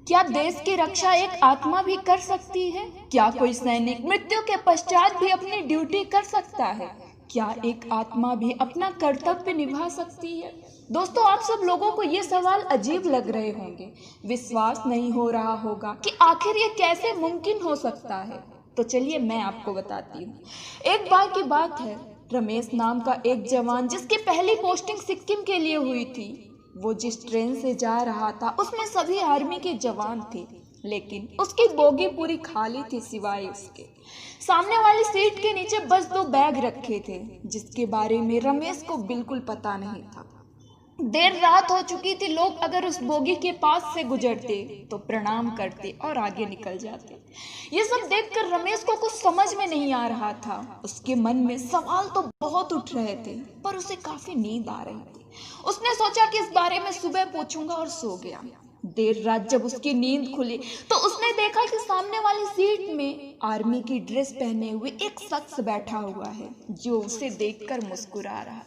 क्या देश की रक्षा एक आत्मा भी कर सकती है? क्या कोई सैनिक मृत्यु के पश्चात भी अपनी ड्यूटी कर सकता है? क्या एक आत्मा भी अपना कर्तव्य निभा सकती है? दोस्तों, आप सब लोगों को ये सवाल अजीब लग रहे होंगे। विश्वास नहीं हो रहा होगा कि आखिर ये कैसे मुमकिन हो सकता है। तो चलिए मैं आपको बताती हूँ। एक बार की बात है, रमेश नाम का एक जवान जिसकी पहली पोस्टिंग सिक्किम के लिए हुई थी, वो जिस ट्रेन से जा रहा था उसमें सभी आर्मी के जवान थे, लेकिन उसकी बोगी पूरी खाली थी सिवाय उसके। सामने वाली सीट के नीचे बस 2 बैग रखे थे, जिसके बारे में रमेश को बिल्कुल पता नहीं था। देर रात हो चुकी थी। लोग अगर उस बोगी के पास से गुजरते तो प्रणाम करते और आगे निकल जाते। ये सब देखकर रमेश को कुछ समझ में नहीं आ रहा था। उसके मन में सवाल तो बहुत उठ रहे थे, पर उसे काफी नींद आ रही थी। उसने सोचा कि इस बारे में सुबह पूछूंगा और सो गया। देर रात जब उसकी नींद खुली तो उसने देखा कि सामने वाली सीट में आर्मी की ड्रेस पहने हुए एक शख्स बैठा हुआ है, जो उसे देखकर मुस्कुरा रहा।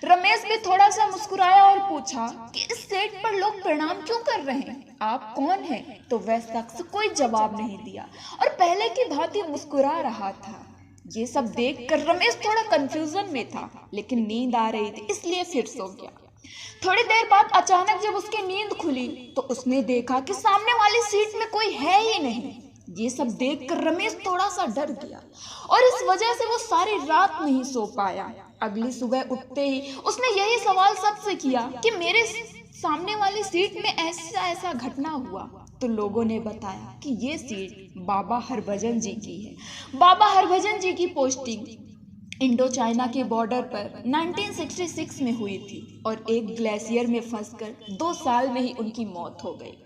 रमेश भी थोड़ा सा मुस्कुराया और पूछा कि इस सीट पर लोग प्रणाम क्यों कर रहे हैं? आप कौन हैं? तो वह शख्स कोई जवाब नहीं दिया और पहले की भांति मुस्कुरा रहा था। ये सब देखकर रमेश थोड़ा कंफ्यूजन में था, लेकिन नींद आ रही थी इसलिए फिर सो गया। थोड़ी देर बाद अचानक जब उसकी नींद खुली तो उसने देखा कि सामने वाली सीट में कोई है ही नहीं। ये सब देखकर रमेश थोड़ा सा डर गया और इस वजह से वो सारी रात नहीं सो पाया। अगली सुबह उठते ही उसने यही सवाल सबसे किया कि मेरे सामने वाली सीट में ऐसा ऐसा घटना हुआ। तो लोगों ने बताया कि ये सीट बाबा हरभजन जी की है। बाबा हरभजन जी की पोस्टिंग इंडो चाइना के बॉर्डर पर 1966 में हुई थी और एक ग्लेशियर में फंसकर 2 साल में ही उनकी मौत हो गई।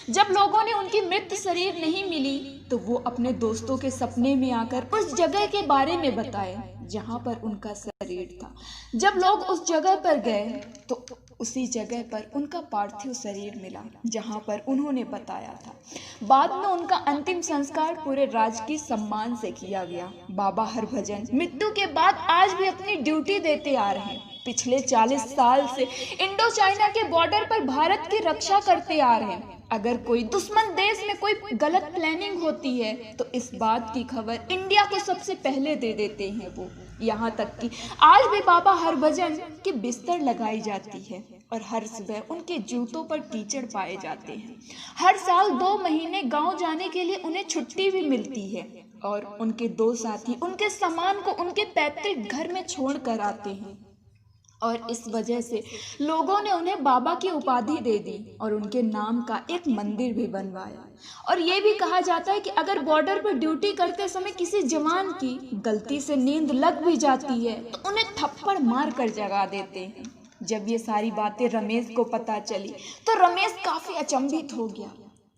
जब लोगों ने उनकी मृत शरीर नहीं मिली तो वो अपने दोस्तों के सपने में आकर उस जगह के बारे में बताए जहां पर उनका शरीर था। जब लोग उस जगह पर गए तो उसी जगह पर उनका पार्थिव शरीर मिला जहां पर उन्होंने बताया था। बाद में उनका अंतिम संस्कार पूरे राजकीय सम्मान से किया गया। बाबा हरभजन मृत्यु के बाद आज भी अपनी ड्यूटी देते आ रहे हैं। पिछले 40 साल से इंडो चाइना के बॉर्डर पर भारत की रक्षा करते आ रहे हैं। अगर कोई दुश्मन देश में कोई गलत प्लानिंग होती है तो इस बात की खबर इंडिया को सबसे पहले दे देते हैं वो। यहाँ तक कि आज भी बाबा हरभजन की बिस्तर लगाई जाती है और हर सुबह उनके जूतों पर कीचड़ पाए जाते हैं। हर साल 2 महीने गांव जाने के लिए उन्हें छुट्टी भी मिलती है और उनके 2 साथी उनके सामान को उनके पैतृक घर में छोड़ कर आते हैं और इस वजह से लोगों ने उन्हें बाबा की उपाधि दे दी और उनके नाम का एक मंदिर भी बनवाया। और ये भी कहा जाता है कि अगर बॉर्डर पर ड्यूटी करते समय किसी जवान की गलती से नींद लग भी जाती है तो उन्हें थप्पड़ मार कर जगा देते हैं। जब ये सारी बातें रमेश को पता चली तो रमेश काफी अचंभित हो गया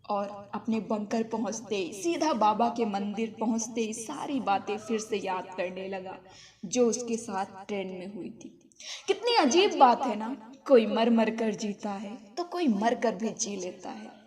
और अपने बंकर पहुंचते ही सीधा बाबा के मंदिर पहुंचते ही सारी बातें फिर से याद करने लगा जो उसके साथ ट्रेन में हुई थी। कितनी अजीब बात है ना, कोई मर मर कर जीता है तो कोई मर कर भी जी लेता है।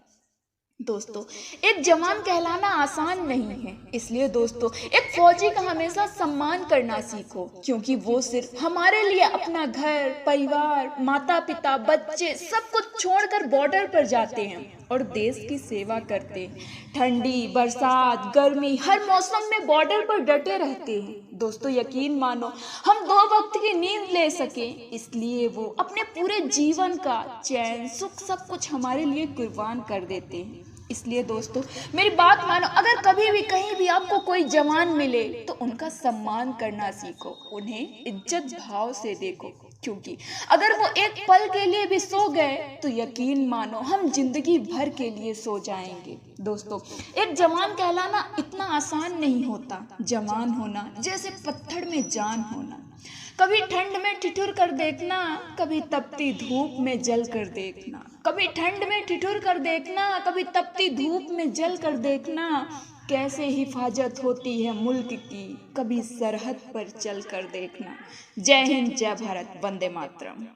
दोस्तों, एक जवान कहलाना आसान नहीं है, इसलिए दोस्तों एक फौजी का हमेशा सम्मान करना सीखो, क्योंकि वो सिर्फ हमारे लिए अपना घर, परिवार, माता पिता, बच्चे सब कुछ छोड़कर बॉर्डर पर जाते हैं और देश की सेवा करते हैं। ठंडी, बरसात, गर्मी, हर मौसम में बॉर्डर पर डटे रहते हैं। दोस्तों, यकीन मानो हम 2 वक्त की नींद ले सके इसलिए वो अपने पूरे जीवन का चैन, सुख सब कुछ हमारे लिए कुर्बान कर देते हैं। इसलिए दोस्तों मेरी बात मानो, अगर कभी भी कहीं भी आपको कोई जवान मिले तो उनका सम्मान करना सीखो, उन्हें इज्जत भाव से देखो, क्योंकि अगर वो एक पल के लिए भी सो गए तो यकीन मानो हम जिंदगी भर के लिए सो जाएंगे। दोस्तों, एक जवान कहलाना इतना आसान नहीं होता। जवान होना जैसे पत्थर में जान होना। कभी ठंड में ठिठुर कर देखना, कभी तपती धूप में जल कर देखना। कभी ठंड में ठिठुर कर देखना, कभी तपती धूप में जल कर देखना। कैसे हिफाजत होती है मुल्क की, कभी सरहद पर चल कर देखना। जय हिंद, जय भारत, वंदे मातरम।